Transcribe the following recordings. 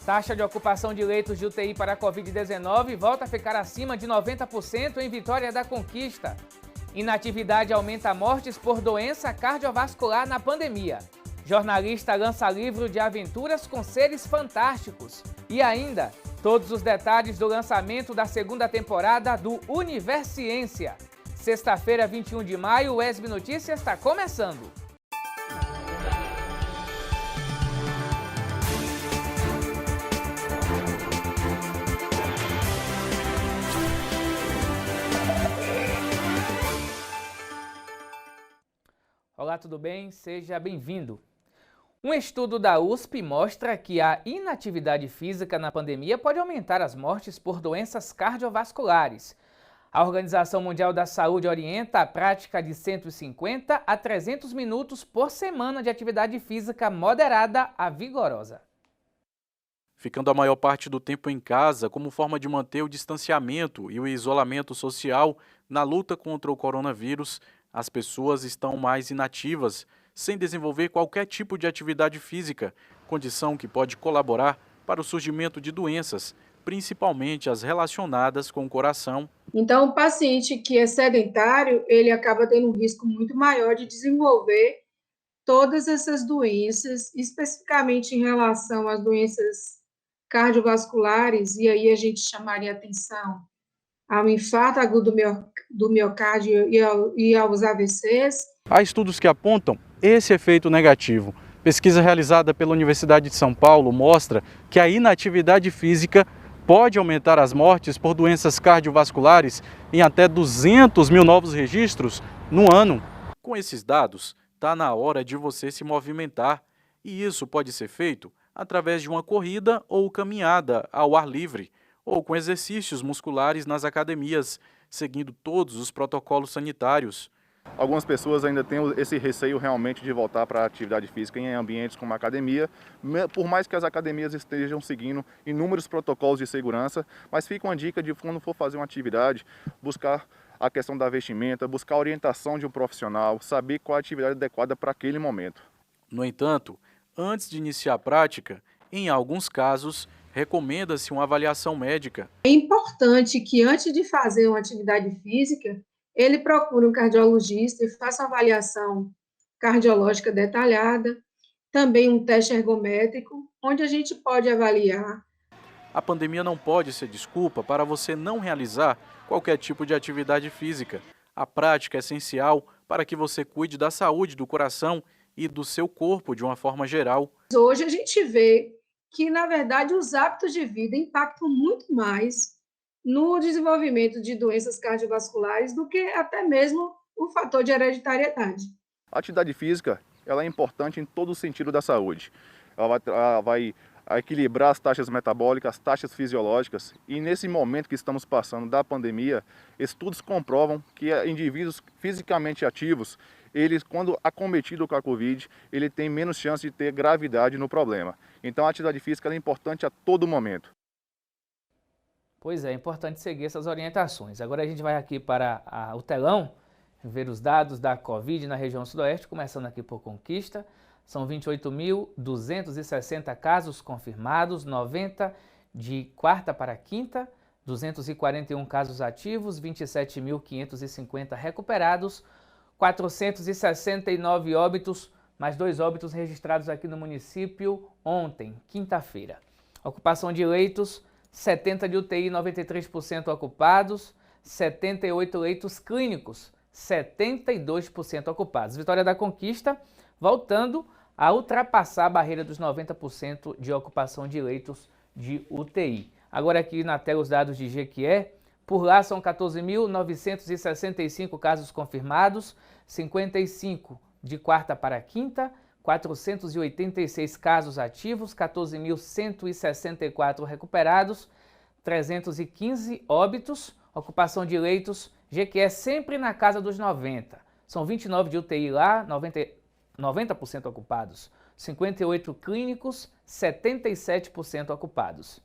Taxa de ocupação de leitos de UTI para a Covid-19 volta a ficar acima de 90% em Vitória da Conquista. Inatividade aumenta mortes por doença cardiovascular na pandemia. Jornalista lança livro de aventuras com seres fantásticos. E ainda, todos os detalhes do lançamento da segunda temporada do Universiência. Sexta-feira, 21 de maio, o ESB Notícias está começando. Olá, tudo bem? Seja bem-vindo. Um estudo da USP mostra que a inatividade física na pandemia pode aumentar as mortes por doenças cardiovasculares. A Organização Mundial da Saúde orienta a prática de 150 a 300 minutos por semana de atividade física moderada a vigorosa. Ficando a maior parte do tempo em casa como forma de manter o distanciamento e o isolamento social na luta contra o coronavírus, as pessoas estão mais inativas, sem desenvolver qualquer tipo de atividade física, condição que pode colaborar para o surgimento de doenças, principalmente as relacionadas com o coração. Então, o paciente que é sedentário, ele acaba tendo um risco muito maior de desenvolver todas essas doenças, especificamente em relação às doenças cardiovasculares, e aí a gente chamaria atenção ao infarto agudo do miocárdio e aos AVCs. Há estudos que apontam esse efeito negativo. Pesquisa realizada pela Universidade de São Paulo mostra que a inatividade física pode aumentar as mortes por doenças cardiovasculares em até 200 mil novos registros no ano. Com esses dados, está na hora de você se movimentar, e isso pode ser feito através de uma corrida ou caminhada ao ar livre, ou com exercícios musculares nas academias, seguindo todos os protocolos sanitários. Algumas pessoas ainda têm esse receio realmente de voltar para a atividade física em ambientes como a academia, por mais que as academias estejam seguindo inúmeros protocolos de segurança, mas fica uma dica de quando for fazer uma atividade, buscar a questão da vestimenta, buscar a orientação de um profissional, saber qual a atividade adequada para aquele momento. No entanto, antes de iniciar a prática, em alguns casos, recomenda-se uma avaliação médica. É importante que antes de fazer uma atividade física, ele procure um cardiologista e faça uma avaliação cardiológica detalhada, também um teste ergométrico, onde a gente pode avaliar. A pandemia não pode ser desculpa para você não realizar qualquer tipo de atividade física. A prática é essencial para que você cuide da saúde do coração e do seu corpo de uma forma geral. Hoje a gente vê que, na verdade, os hábitos de vida impactam muito mais no desenvolvimento de doenças cardiovasculares do que até mesmo o fator de hereditariedade. A atividade física ela é importante em todo o sentido da saúde. Ela vai equilibrar as taxas metabólicas, as taxas fisiológicas, e nesse momento que estamos passando da pandemia, estudos comprovam que indivíduos fisicamente ativos, eles, quando acometido com a Covid, ele tem menos chance de ter gravidade no problema. Então a atividade física é importante a todo momento. Pois é importante seguir essas orientações. Agora a gente vai aqui para o telão, ver os dados da Covid na região sudoeste, começando aqui por Conquista. São 28.260 casos confirmados, 90 de quarta para quinta, 241 casos ativos, 27.550 recuperados, 469 óbitos, mais 2 óbitos registrados aqui no município ontem, quinta-feira. Ocupação de leitos, 70 de UTI, 93% ocupados, 78 leitos clínicos, 72% ocupados. Vitória da Conquista voltando a ultrapassar a barreira dos 90% de ocupação de leitos de UTI. Agora aqui na tela os dados de Jequié. Por lá são 14.965 casos confirmados, 55 de quarta para quinta, 486 casos ativos, 14.164 recuperados, 315 óbitos, ocupação de leitos, Jequié sempre na casa dos 90. São 29 de UTI lá, 90% ocupados, 58 clínicos, 77% ocupados.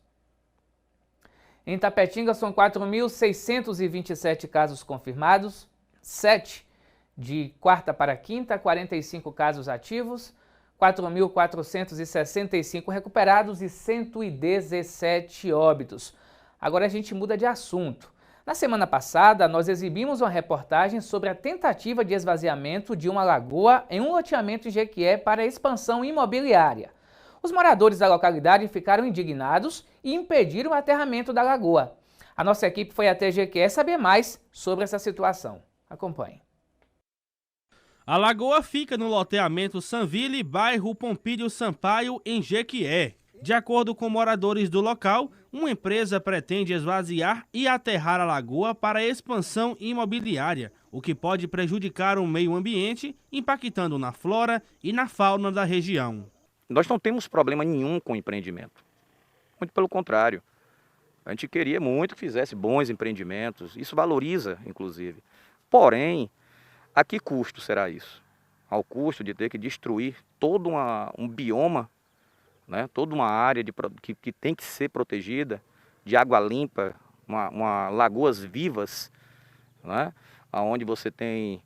Em Tapetinga são 4.627 casos confirmados, 7 de quarta para quinta, 45 casos ativos, 4.465 recuperados e 117 óbitos. Agora a gente muda de assunto. Na semana passada, nós exibimos uma reportagem sobre a tentativa de esvaziamento de uma lagoa em um loteamento em Jequié para expansão imobiliária. Os moradores da localidade ficaram indignados e impediram o aterramento da lagoa. A nossa equipe foi até Jequié saber mais sobre essa situação. Acompanhe. A lagoa fica no loteamento Sanville, bairro Pompídio Sampaio, em Jequié. De acordo com moradores do local, uma empresa pretende esvaziar e aterrar a lagoa para expansão imobiliária, o que pode prejudicar o meio ambiente, impactando na flora e na fauna da região. Nós não temos problema nenhum com empreendimento, muito pelo contrário. A gente queria muito que fizesse bons empreendimentos, isso valoriza, inclusive. Porém, a que custo será isso? Ao custo de ter que destruir todo um bioma, né? Toda uma área que tem que ser protegida, de água limpa, lagoas vivas, né? Onde você tem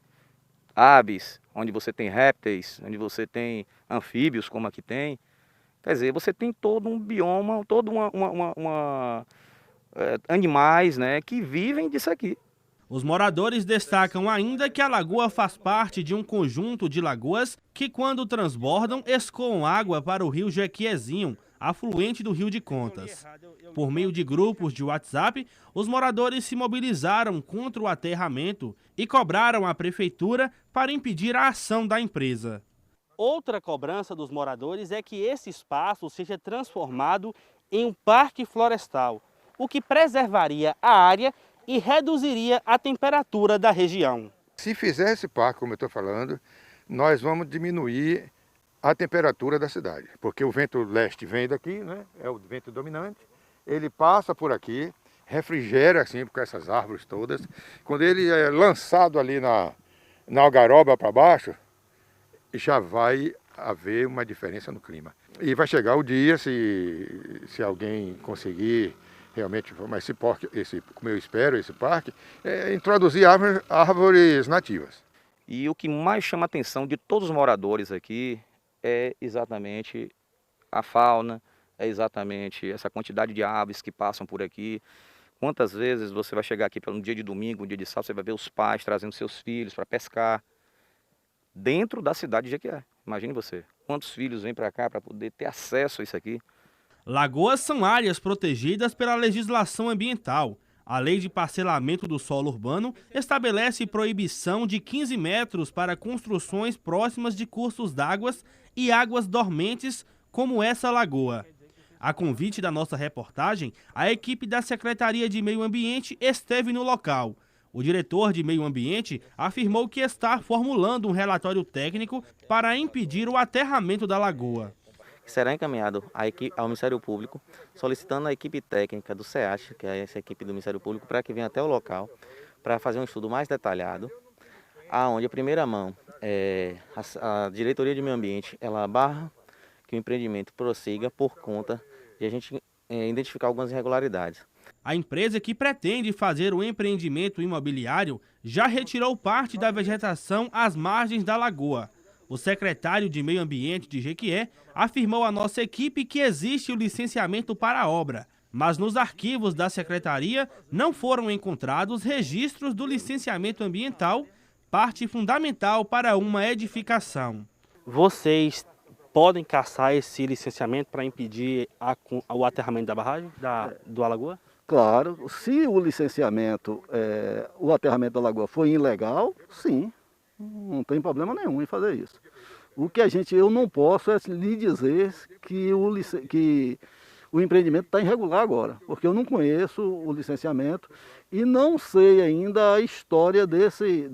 aves, onde você tem répteis, onde você tem anfíbios, como aqui tem. Quer dizer, você tem todo um bioma, animais, né, que vivem disso aqui. Os moradores destacam ainda que a lagoa faz parte de um conjunto de lagoas que, quando transbordam, escoam água para o rio Jequiézinho, afluente do Rio de Contas. Por meio de grupos de WhatsApp, os moradores se mobilizaram contra o aterramento e cobraram a prefeitura para impedir a ação da empresa. Outra cobrança dos moradores é que esse espaço seja transformado em um parque florestal, o que preservaria a área e reduziria a temperatura da região. Se fizer esse parque, como eu estou falando, nós vamos diminuir a temperatura da cidade, porque o vento leste vem daqui, né? É o vento dominante, ele passa por aqui, refrigera assim com essas árvores todas. Quando ele é lançado ali na algaroba para baixo, já vai haver uma diferença no clima. E vai chegar o dia, se alguém conseguir realmente formar como eu espero, esse parque, introduzir árvores nativas. E o que mais chama a atenção de todos os moradores aqui é exatamente a fauna, é exatamente essa quantidade de aves que passam por aqui. Quantas vezes você vai chegar aqui pelo dia de domingo, um dia de sábado, você vai ver os pais trazendo seus filhos para pescar dentro da cidade de Jequié. Imagine você, quantos filhos vêm para cá para poder ter acesso a isso aqui. Lagoas são áreas protegidas pela legislação ambiental. A Lei de Parcelamento do Solo Urbano estabelece proibição de 15 metros para construções próximas de cursos d'água e águas dormentes, como essa lagoa. A convite da nossa reportagem, a equipe da Secretaria de Meio Ambiente esteve no local. O diretor de Meio Ambiente afirmou que está formulando um relatório técnico para impedir o aterramento da lagoa. Será encaminhado ao Ministério Público, solicitando a equipe técnica do SEACH, que é essa equipe do Ministério Público, para que venha até o local, para fazer um estudo mais detalhado, aonde a primeira mão, a Diretoria de Meio Ambiente, ela barra que o empreendimento prossiga por conta de a gente identificar algumas irregularidades. A empresa que pretende fazer o empreendimento imobiliário já retirou parte da vegetação às margens da lagoa. O secretário de Meio Ambiente de Jequié afirmou à nossa equipe que existe o licenciamento para a obra, mas nos arquivos da secretaria não foram encontrados registros do licenciamento ambiental, parte fundamental para uma edificação. Vocês podem caçar esse licenciamento para impedir o aterramento da barragem, do Alagoa? Claro, se o licenciamento, o aterramento da lagoa foi ilegal, sim. Não tem problema nenhum em fazer isso. O que eu não posso é lhe dizer que o empreendimento está irregular agora, porque eu não conheço o licenciamento e não sei ainda a história desse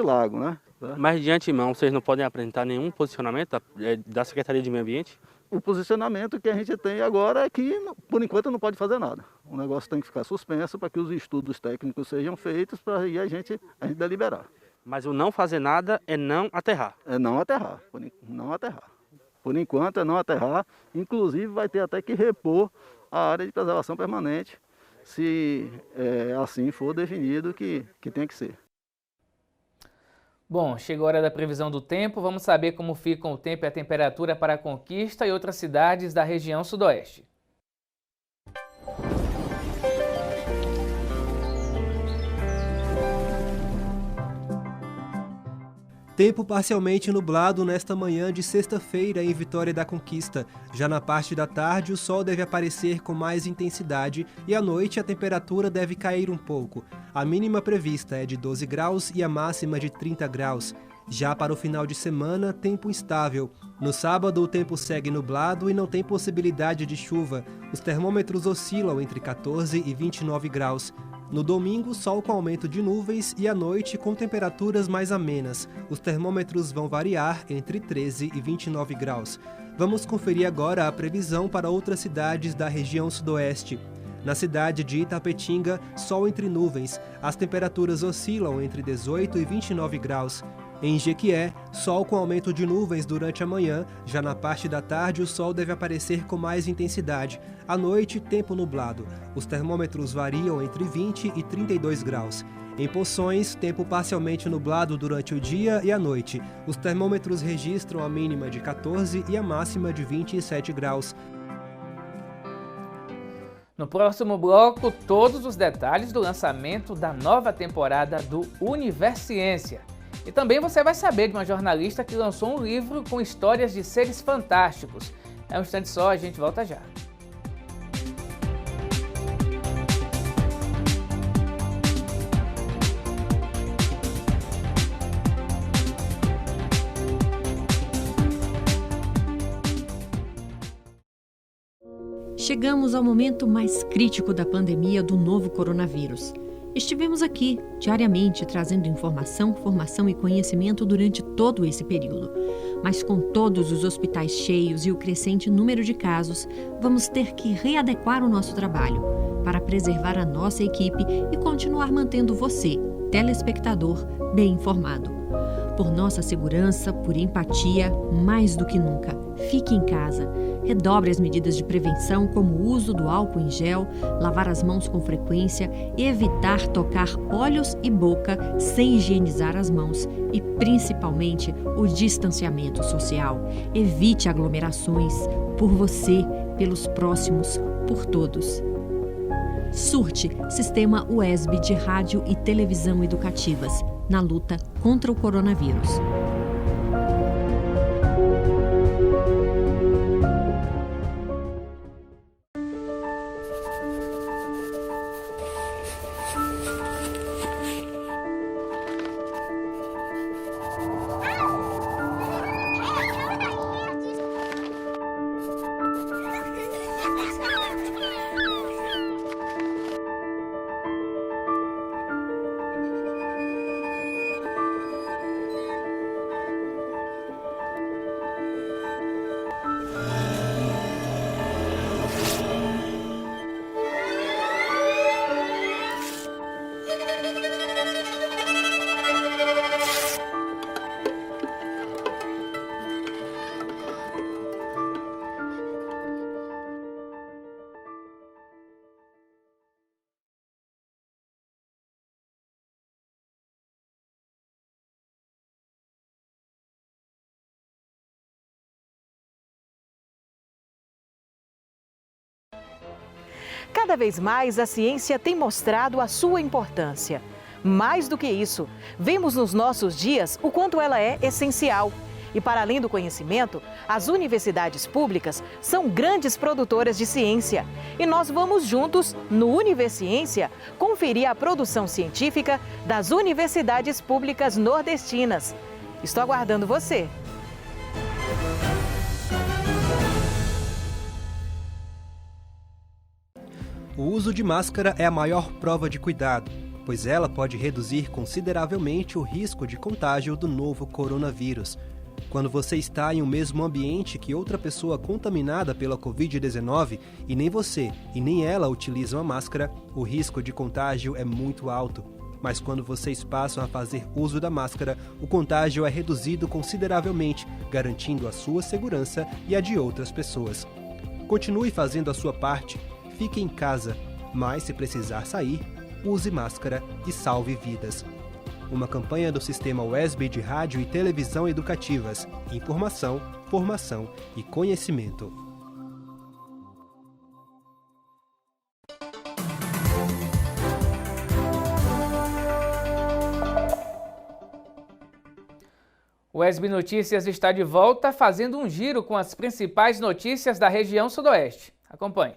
lago, né? Mas de antemão, vocês não podem apresentar nenhum posicionamento da Secretaria de Meio Ambiente? O posicionamento que a gente tem agora é que, por enquanto, não pode fazer nada. O negócio tem que ficar suspenso para que os estudos técnicos sejam feitos para aí a gente deliberar. Mas o não fazer nada é não aterrar? É não aterrar, não aterrar. Por enquanto é não aterrar, inclusive vai ter até que repor a área de preservação permanente, se assim for definido que tem que ser. Bom, chegou a hora da previsão do tempo. Vamos saber como ficam o tempo e a temperatura para a Conquista e outras cidades da região sudoeste. Tempo parcialmente nublado nesta manhã de sexta-feira em Vitória da Conquista. Já na parte da tarde, o sol deve aparecer com mais intensidade e à noite a temperatura deve cair um pouco. A mínima prevista é de 12 graus e a máxima de 30 graus. Já para o final de semana, tempo instável. No sábado, o tempo segue nublado e não tem possibilidade de chuva. Os termômetros oscilam entre 14 e 29 graus. No domingo, sol com aumento de nuvens e à noite com temperaturas mais amenas. Os termômetros vão variar entre 13 e 29 graus. Vamos conferir agora a previsão para outras cidades da região sudoeste. Na cidade de Itapetinga, sol entre nuvens. As temperaturas oscilam entre 18 e 29 graus. Em Jequié, sol com aumento de nuvens durante a manhã. Já na parte da tarde, o sol deve aparecer com mais intensidade. À noite, tempo nublado. Os termômetros variam entre 20 e 32 graus. Em Poções, tempo parcialmente nublado durante o dia e a noite. Os termômetros registram a mínima de 14 e a máxima de 27 graus. No próximo bloco, todos os detalhes do lançamento da nova temporada do Universiência. E também você vai saber de uma jornalista que lançou um livro com histórias de seres fantásticos. É um instante só, a gente volta já. Chegamos ao momento mais crítico da pandemia do novo coronavírus. Estivemos aqui, diariamente, trazendo informação, formação e conhecimento durante todo esse período. Mas com todos os hospitais cheios e o crescente número de casos, vamos ter que readequar o nosso trabalho para preservar a nossa equipe e continuar mantendo você, telespectador, bem informado. Por nossa segurança, por empatia, mais do que nunca, fique em casa. Redobre as medidas de prevenção, como o uso do álcool em gel, lavar as mãos com frequência, evitar tocar olhos e boca sem higienizar as mãos e, principalmente, o distanciamento social. Evite aglomerações, por você, pelos próximos, por todos. Surte, Sistema UESB de Rádio e Televisão Educativas, na luta contra o coronavírus. Cada vez mais a ciência tem mostrado a sua importância. Mais do que isso, vemos nos nossos dias o quanto ela é essencial. E para além do conhecimento, as universidades públicas são grandes produtoras de ciência. E nós vamos juntos, no Universiência, conferir a produção científica das universidades públicas nordestinas. Estou aguardando você! O uso de máscara é a maior prova de cuidado, pois ela pode reduzir consideravelmente o risco de contágio do novo coronavírus. Quando você está em um mesmo ambiente que outra pessoa contaminada pela Covid-19 e nem você e nem ela utilizam a máscara, o risco de contágio é muito alto. Mas quando vocês passam a fazer uso da máscara, o contágio é reduzido consideravelmente, garantindo a sua segurança e a de outras pessoas. Continue fazendo a sua parte. Fique em casa, mas se precisar sair, use máscara e salve vidas. uma campanha do Sistema Wesb de Rádio e Televisão Educativas. Informação, formação e conhecimento. O Wesb Notícias está de volta fazendo um giro com as principais notícias da região sudoeste. Acompanhe.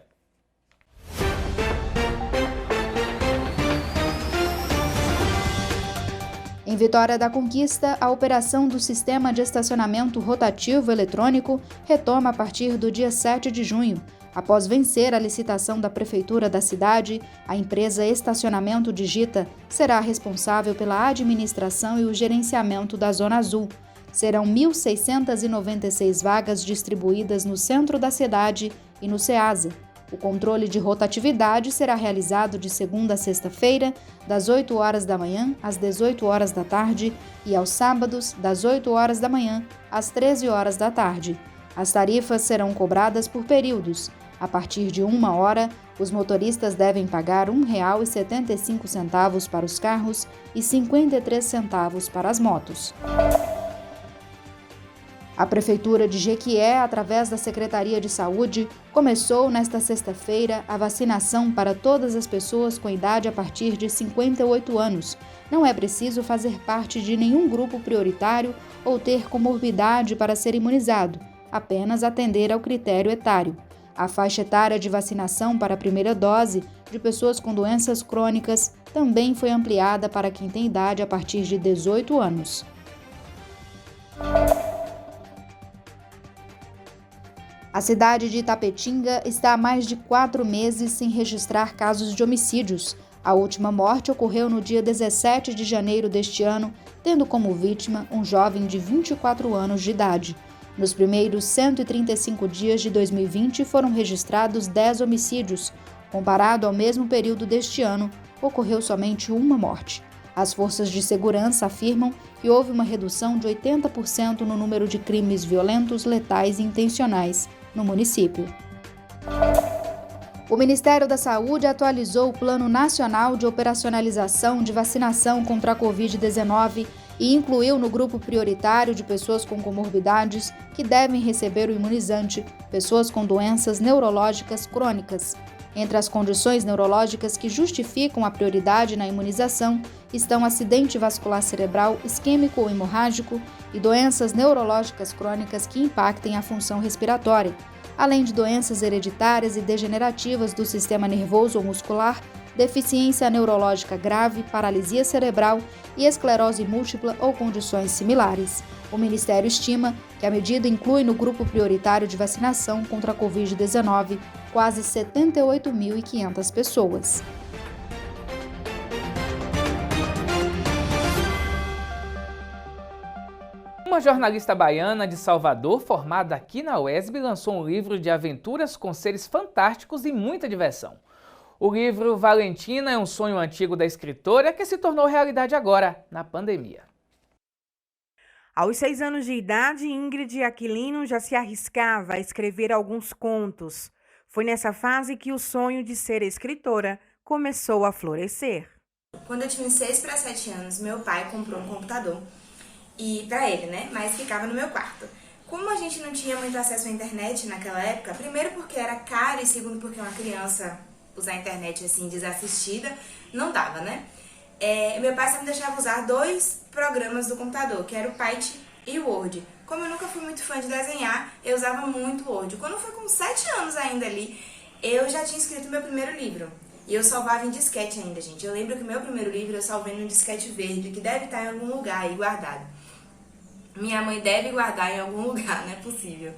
Em Vitória da Conquista, a operação do Sistema de Estacionamento Rotativo Eletrônico retoma a partir do dia 7 de junho. Após vencer a licitação da Prefeitura da cidade, a empresa Estacionamento Digita será responsável pela administração e o gerenciamento da Zona Azul. Serão 1.696 vagas distribuídas no centro da cidade e no CEASA. O controle de rotatividade será realizado de segunda a sexta-feira, das 8 horas da manhã às 18 horas da tarde e aos sábados, das 8 horas da manhã às 13 horas da tarde. As tarifas serão cobradas por períodos. A partir de 1 hora, os motoristas devem pagar R$ 1,75 para os carros e 53 centavos para as motos. A Prefeitura de Jequié, através da Secretaria de Saúde, começou nesta sexta-feira a vacinação para todas as pessoas com idade a partir de 58 anos. Não é preciso fazer parte de nenhum grupo prioritário ou ter comorbidade para ser imunizado, apenas atender ao critério etário. A faixa etária de vacinação para a primeira dose de pessoas com doenças crônicas também foi ampliada para quem tem idade a partir de 18 anos. A cidade de Itapetinga está há mais de 4 meses sem registrar casos de homicídios. A última morte ocorreu no dia 17 de janeiro deste ano, tendo como vítima um jovem de 24 anos de idade. Nos primeiros 135 dias de 2020 foram registrados 10 homicídios. Comparado ao mesmo período deste ano, ocorreu somente uma morte. As forças de segurança afirmam que houve uma redução de 80% no número de crimes violentos, letais e intencionais no município. O Ministério da Saúde atualizou o Plano Nacional de Operacionalização de Vacinação contra a Covid-19 e incluiu no grupo prioritário de pessoas com comorbidades que devem receber o imunizante pessoas com doenças neurológicas crônicas. Entre as condições neurológicas que justificam a prioridade na imunização estão acidente vascular cerebral isquêmico ou hemorrágico e doenças neurológicas crônicas que impactem a função respiratória, além de doenças hereditárias e degenerativas do sistema nervoso ou muscular, deficiência neurológica grave, paralisia cerebral e esclerose múltipla ou condições similares. O Ministério estima que a medida inclui no grupo prioritário de vacinação contra a Covid-19 quase 78.500 pessoas. Uma jornalista baiana de Salvador, formada aqui na UESB, lançou um livro de aventuras com seres fantásticos e muita diversão. O livro Valentina é um sonho antigo da escritora que se tornou realidade agora, na pandemia. Aos 6 anos de idade, Ingrid Aquilino já se arriscava a escrever alguns contos. Foi nessa fase que o sonho de ser escritora começou a florescer. Quando eu tinha 6 para 7 anos, meu pai comprou um computador e para ele, mas ficava no meu quarto. Como a gente não tinha muito acesso à internet naquela época, primeiro porque era caro e segundo porque uma criança usar a internet assim desassistida, não dava, meu pai só me deixava usar 2 programas do computador, que era o Paint e o Word. Como eu nunca fui muito fã de desenhar, eu usava muito o Word. Quando foi com 7 anos ainda ali, eu já tinha escrito meu primeiro livro. E eu salvava em disquete ainda, gente. Eu lembro que o meu primeiro livro eu salvei num disquete verde, que deve estar em algum lugar aí guardado. Minha mãe deve guardar em algum lugar, não é possível.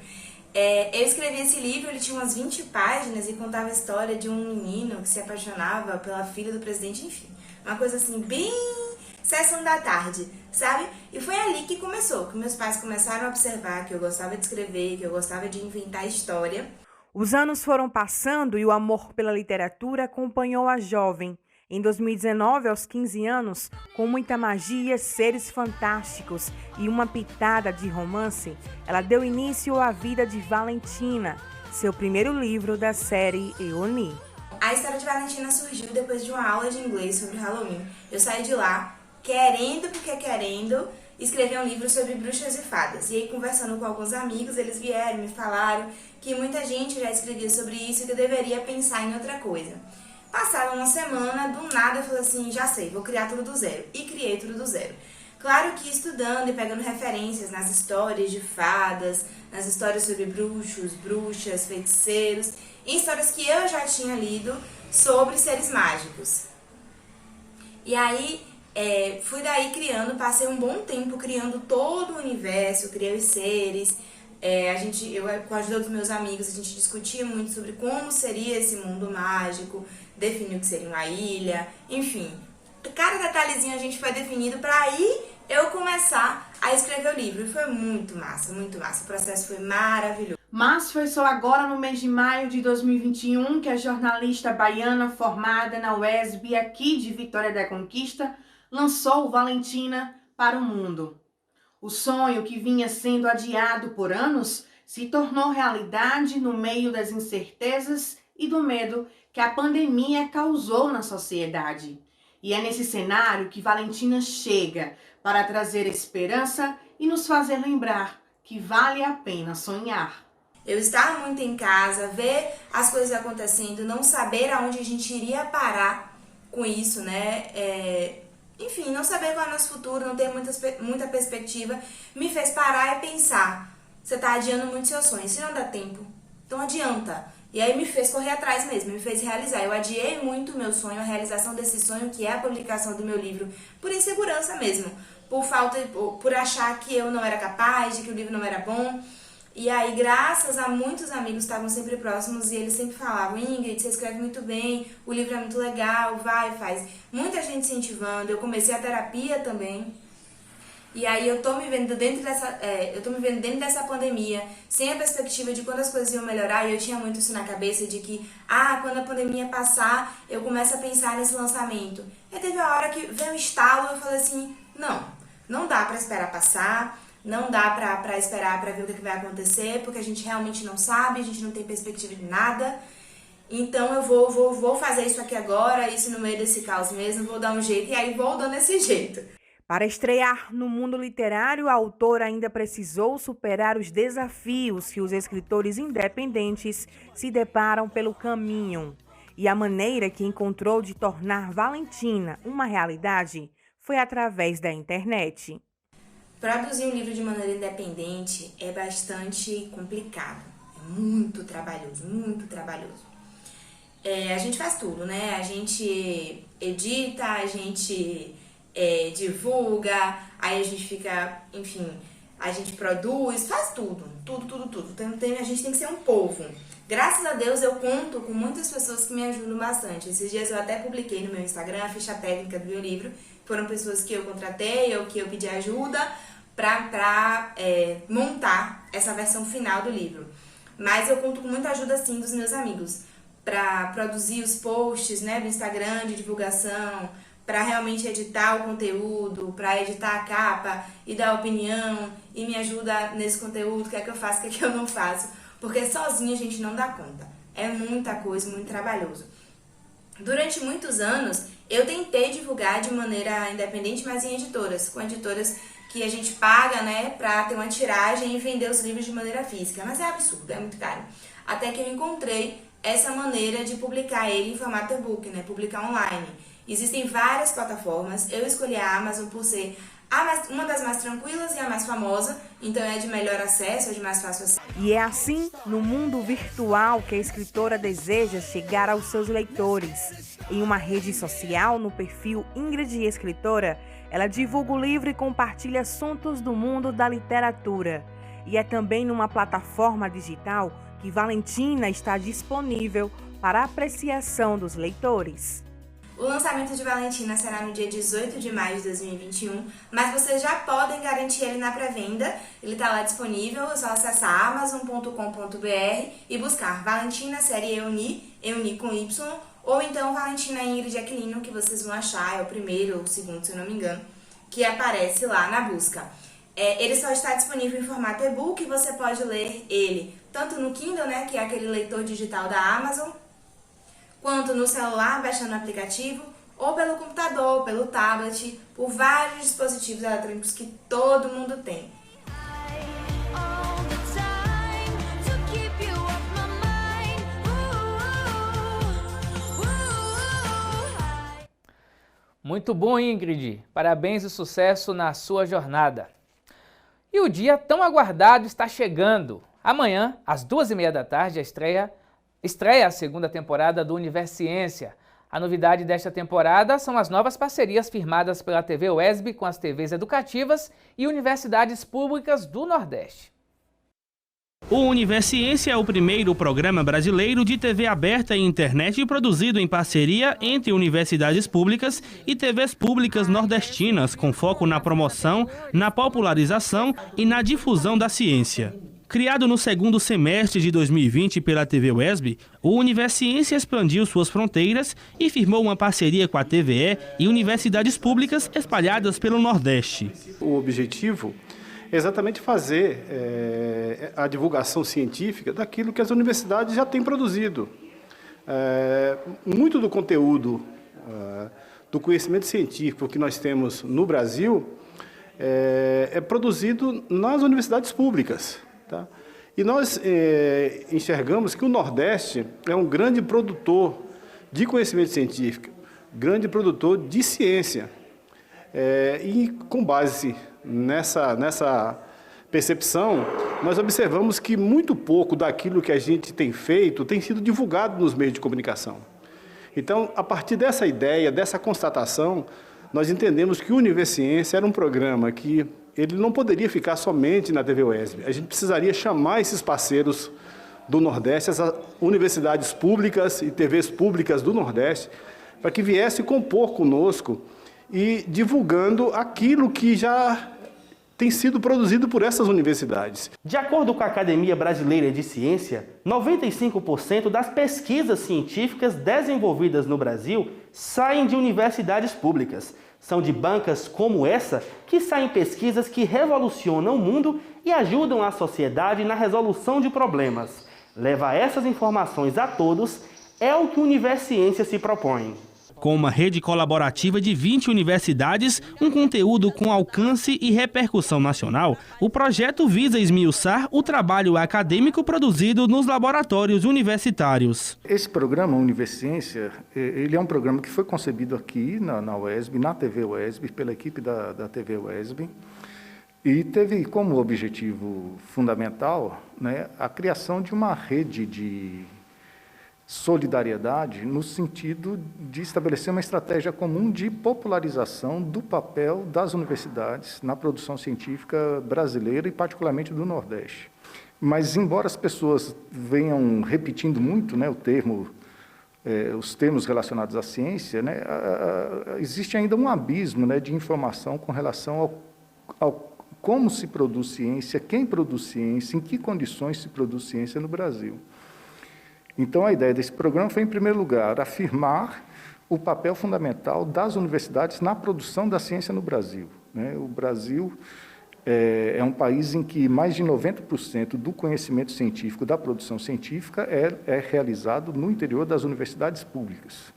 Eu escrevi esse livro, ele tinha umas 20 páginas e contava a história de um menino que se apaixonava pela filha do presidente, enfim. Uma coisa assim, bem sessão da tarde, sabe? E foi ali que começou, que meus pais começaram a observar que eu gostava de escrever, que eu gostava de inventar história. Os anos foram passando e o amor pela literatura acompanhou a jovem. Em 2019, aos 15 anos, com muita magia, seres fantásticos e uma pitada de romance, ela deu início à vida de Valentina, seu primeiro livro da série Eoni. A história de Valentina surgiu depois de uma aula de inglês sobre Halloween. Eu saí de lá querendo escrever um livro sobre bruxas e fadas. E aí, conversando com alguns amigos, eles vieram e me falaram que muita gente já escrevia sobre isso e que eu deveria pensar em outra coisa. Passada uma semana, do nada eu falei assim, já sei, vou criar tudo do zero. E criei tudo do zero. Claro que estudando e pegando referências nas histórias de fadas, nas histórias sobre bruxos, bruxas, feiticeiros, em histórias que eu já tinha lido sobre seres mágicos. E aí, fui daí criando, passei um bom tempo criando todo o universo, criei os seres. Eu, com a ajuda dos meus amigos, a gente discutia muito sobre como seria esse mundo mágico, definiu que seria uma ilha, enfim. Cada detalhezinho a gente foi definindo para aí eu começar a escrever o livro. E foi muito massa, muito massa. O processo foi maravilhoso. Mas foi só agora, no mês de maio de 2021, que a jornalista baiana formada na UESB, aqui de Vitória da Conquista, lançou Valentina para o mundo. O sonho que vinha sendo adiado por anos se tornou realidade no meio das incertezas e do medo que a pandemia causou na sociedade. E é nesse cenário que Valentina chega para trazer esperança e nos fazer lembrar que vale a pena sonhar. Eu estar muito em casa, ver as coisas acontecendo, não saber aonde a gente iria parar com isso, né? Enfim, não saber qual é o nosso futuro, não ter muita perspectiva, me fez parar e pensar, você está adiando muito seus sonhos, se não dá tempo, então adianta. E aí me fez correr atrás mesmo, me fez realizar. Eu adiei muito o meu sonho, a realização desse sonho, que é a publicação do meu livro, por insegurança mesmo, por achar que eu não era capaz, de que o livro não era bom. E aí, graças a muitos amigos que estavam sempre próximos e eles sempre falavam, Ingrid, você escreve muito bem, o livro é muito legal, vai, faz. Muita gente incentivando, eu comecei a terapia também. E aí eu tô me vendo dentro dessa pandemia, sem a perspectiva de quando as coisas iam melhorar, e eu tinha muito isso na cabeça de que, quando a pandemia passar, eu começo a pensar nesse lançamento. E teve a hora que veio um estalo, eu falei assim, não dá pra esperar passar, não dá pra esperar pra ver o que vai acontecer, porque a gente realmente não sabe, a gente não tem perspectiva de nada. Então eu vou fazer isso aqui agora, isso no meio desse caos mesmo, vou dar um jeito, e aí vou dando esse jeito. Para estrear no mundo literário, a autora ainda precisou superar os desafios que os escritores independentes se deparam pelo caminho. E a maneira que encontrou de tornar Valentina uma realidade foi através da internet. Produzir um livro de maneira independente é bastante complicado, é muito trabalhoso, muito trabalhoso. A gente faz tudo, né? A gente edita, a gente divulga, aí a gente fica, enfim, a gente produz, faz tudo. Então, a gente tem que ser um povo. Graças a Deus eu conto com muitas pessoas que me ajudam bastante. Esses dias eu até publiquei no meu Instagram a ficha técnica do meu livro. Foram pessoas que eu contratei ou que eu pedi ajuda para montar essa versão final do livro. Mas eu conto com muita ajuda, sim, dos meus amigos para produzir os posts, né, do Instagram de divulgação, para realmente editar o conteúdo, para editar a capa e dar opinião e me ajuda nesse conteúdo, o que é que eu faço, o que é que eu não faço, porque sozinha a gente não dá conta. É muita coisa, muito trabalhoso. Durante muitos anos, eu tentei divulgar de maneira independente, mas em editoras, com editoras que a gente paga, né, para ter uma tiragem e vender os livros de maneira física, mas é absurdo, é muito caro. Até que eu encontrei essa maneira de publicar ele em formato e-book, né, publicar online. Existem várias plataformas, eu escolhi a Amazon por ser uma das mais tranquilas e a mais famosa, então é de melhor acesso, é de mais fácil acesso. E é assim, no mundo virtual, que a escritora deseja chegar aos seus leitores. Em uma rede social, no perfil Ingrid Escritora, ela divulga o livro e compartilha assuntos do mundo da literatura. E é também numa plataforma digital que Valentina está disponível para apreciação dos leitores. O lançamento de Valentina será no dia 18 de maio de 2021, mas vocês já podem garantir ele na pré-venda. Ele está lá disponível, é só acessar amazon.com.br e buscar Valentina série Euni com Y, ou então Valentina Ingrid Aquilino, que vocês vão achar, é o primeiro ou o segundo, se eu não me engano, que aparece lá na busca. Ele só está disponível em formato e-book e você pode ler ele tanto no Kindle, né, que é aquele leitor digital da Amazon, quanto no celular, baixando o aplicativo, ou pelo computador, pelo tablet, por vários dispositivos eletrônicos que todo mundo tem. Muito bom, Ingrid. Parabéns e sucesso na sua jornada. E o dia tão aguardado está chegando. Amanhã, às 2h30 da tarde, estreia a segunda temporada do Universiência. A novidade desta temporada são as novas parcerias firmadas pela TV UESB com as TVs educativas e universidades públicas do Nordeste. O Universiência é o primeiro programa brasileiro de TV aberta e internet produzido em parceria entre universidades públicas e TVs públicas nordestinas, com foco na promoção, na popularização e na difusão da ciência. Criado no segundo semestre de 2020 pela TV UESB, o Universiência expandiu suas fronteiras e firmou uma parceria com a TVE e universidades públicas espalhadas pelo Nordeste. O objetivo é exatamente fazer a divulgação científica daquilo que as universidades já têm produzido. Muito do conteúdo do conhecimento científico que nós temos no Brasil é produzido nas universidades públicas. Tá? E nós enxergamos que o Nordeste é um grande produtor de conhecimento científico, grande produtor de ciência. E com base nessa percepção, nós observamos que muito pouco daquilo que a gente tem feito tem sido divulgado nos meios de comunicação. Então, a partir dessa ideia, dessa constatação, nós entendemos que o Universiência era um programa que ele não poderia ficar somente na TV UESB. A gente precisaria chamar esses parceiros do Nordeste, essas universidades públicas e TVs públicas do Nordeste, para que viessem compor conosco e divulgando aquilo que já tem sido produzido por essas universidades. De acordo com a Academia Brasileira de Ciência, 95% das pesquisas científicas desenvolvidas no Brasil saem de universidades públicas. São de bancas como essa que saem pesquisas que revolucionam o mundo e ajudam a sociedade na resolução de problemas. Levar essas informações a todos é o que o Universiência se propõe. Com uma rede colaborativa de 20 universidades, um conteúdo com alcance e repercussão nacional, o projeto visa esmiuçar o trabalho acadêmico produzido nos laboratórios universitários. Esse programa Universiência, ele é um programa que foi concebido aqui na UESB, na TV UESB, pela equipe da TV UESB, e teve como objetivo fundamental, né, a criação de uma rede de solidariedade no sentido de estabelecer uma estratégia comum de popularização do papel das universidades na produção científica brasileira e particularmente do Nordeste. Mas, embora as pessoas venham repetindo muito, né, os termos relacionados à ciência, né, existe ainda um abismo, né, de informação com relação ao como se produz ciência, quem produz ciência, em que condições se produz ciência no Brasil. Então, a ideia desse programa foi, em primeiro lugar, afirmar o papel fundamental das universidades na produção da ciência no Brasil. O Brasil é um país em que mais de 90% do conhecimento científico, da produção científica, é realizado no interior das universidades públicas.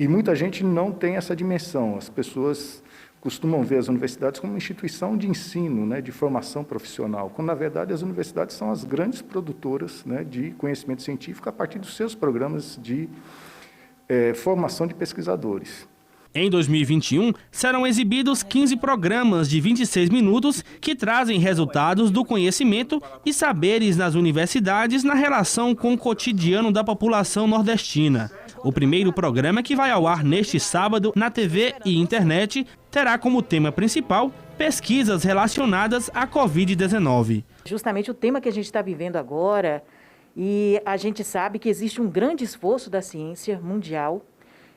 E muita gente não tem essa dimensão. As pessoas costumam ver as universidades como uma instituição de ensino, né, de formação profissional, quando, na verdade, as universidades são as grandes produtoras, né, de conhecimento científico a partir dos seus programas de formação de pesquisadores. Em 2021, serão exibidos 15 programas de 26 minutos que trazem resultados do conhecimento e saberes nas universidades na relação com o cotidiano da população nordestina. O primeiro programa, que vai ao ar neste sábado na TV e internet, terá como tema principal pesquisas relacionadas à Covid-19. Justamente o tema que a gente está vivendo agora, e a gente sabe que existe um grande esforço da ciência mundial.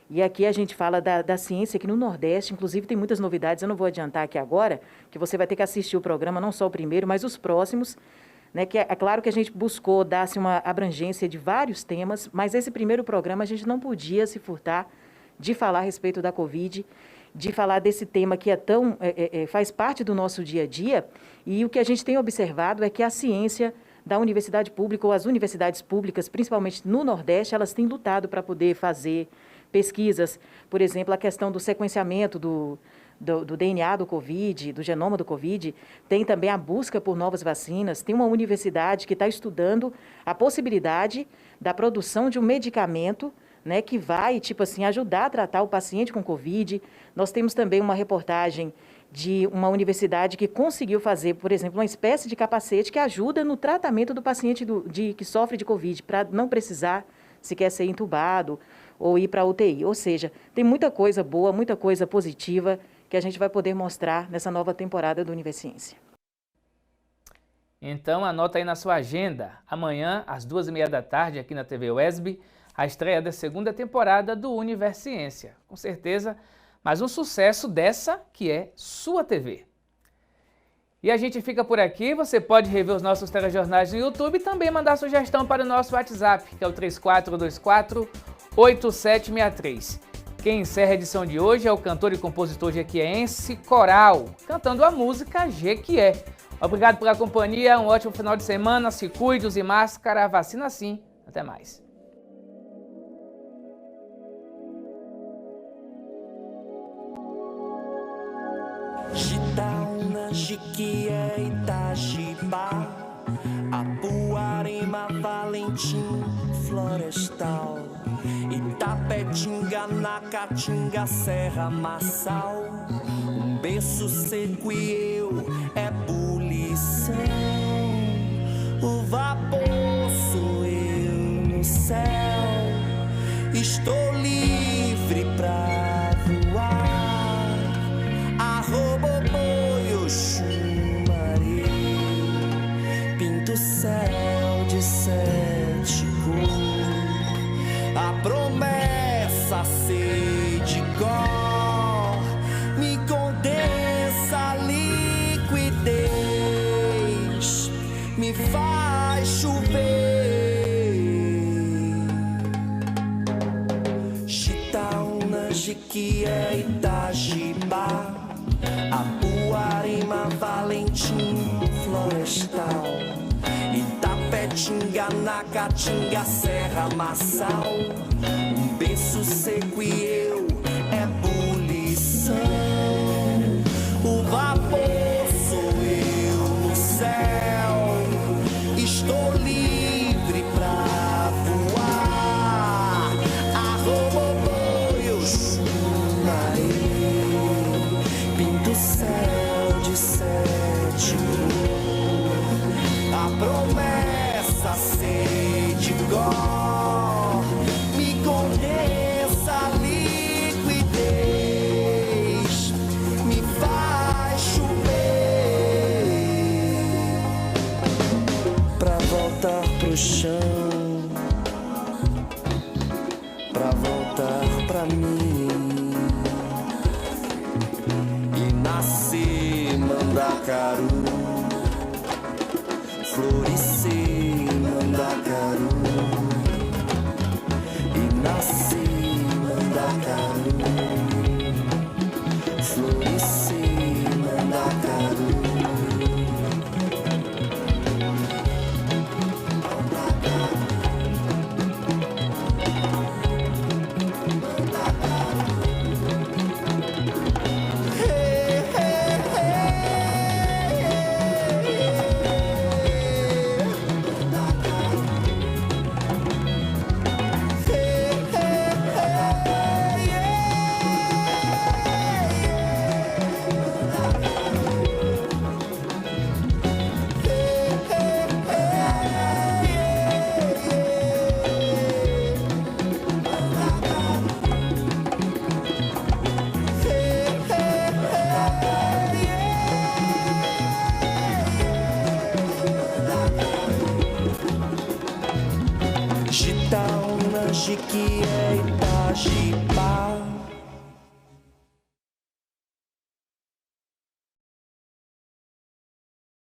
E aqui a gente fala da ciência aqui no Nordeste, inclusive tem muitas novidades, eu não vou adiantar aqui agora, que você vai ter que assistir o programa, não só o primeiro, mas os próximos, né, que é claro que a gente buscou dar-se uma abrangência de vários temas, mas esse primeiro programa a gente não podia se furtar de falar a respeito da Covid, de falar desse tema que faz parte do nosso dia a dia, e o que a gente tem observado é que a ciência da universidade pública, ou as universidades públicas, principalmente no Nordeste, elas têm lutado para poder fazer pesquisas, por exemplo, a questão do sequenciamento do DNA do Covid, do genoma do Covid, tem também a busca por novas vacinas, tem uma universidade que está estudando a possibilidade da produção de um medicamento, né, que vai, ajudar a tratar o paciente com Covid. Nós temos também uma reportagem de uma universidade que conseguiu fazer, por exemplo, uma espécie de capacete que ajuda no tratamento do paciente que sofre de Covid, para não precisar sequer ser entubado ou ir para a UTI. Ou seja, tem muita coisa boa, muita coisa positiva que a gente vai poder mostrar nessa nova temporada do Univerciência. Então, anota aí na sua agenda. Amanhã, às 2h30 da tarde, aqui na TV UESB, a estreia da segunda temporada do Univerciência. Com certeza, mais um sucesso dessa que é sua TV. E a gente fica por aqui. Você pode rever os nossos telejornais no YouTube e também mandar sugestão para o nosso WhatsApp, que é o 3424-8763. Quem encerra a edição de hoje é o cantor e compositor jequiense Coral, cantando a música Jequié. Obrigado pela companhia, um ótimo final de semana, se cuide, use máscara, vacina sim. Até mais. Gitaúna, Jiquié, Itajibá, Apuarema, Valentim, Florestal, Itapetinga, Nacatinga, Serra, Massal, um berço seco e eu é bulição. O vapor sou eu no céu, estou livre pra voar. Arroboboi, Oxumaré, pinto o céu de 7 cores. A promessa sei de cor, me condensa a liquidez, me faz chover. Gitaúna, Jiquié, Itajibá, Apuarema, Valentim, Florestal, Itapetinga, Nacatinga, Serra, Massal, um berço seco e eu é bulição. O vapor sou eu no céu, estou livre pra voar. Arroboboi, Oxumaré, pinto o céu de 7 cores. A promessa sei de cor, me condensa a liquidez, me faz chover. Pra voltar pro chão, pra voltar pra mim e nascer Mandacaru, florescer Mandacaru, e nascer Mandacaru, florescer Mandacaru. Gitaúna, Jiquié, Itajibá,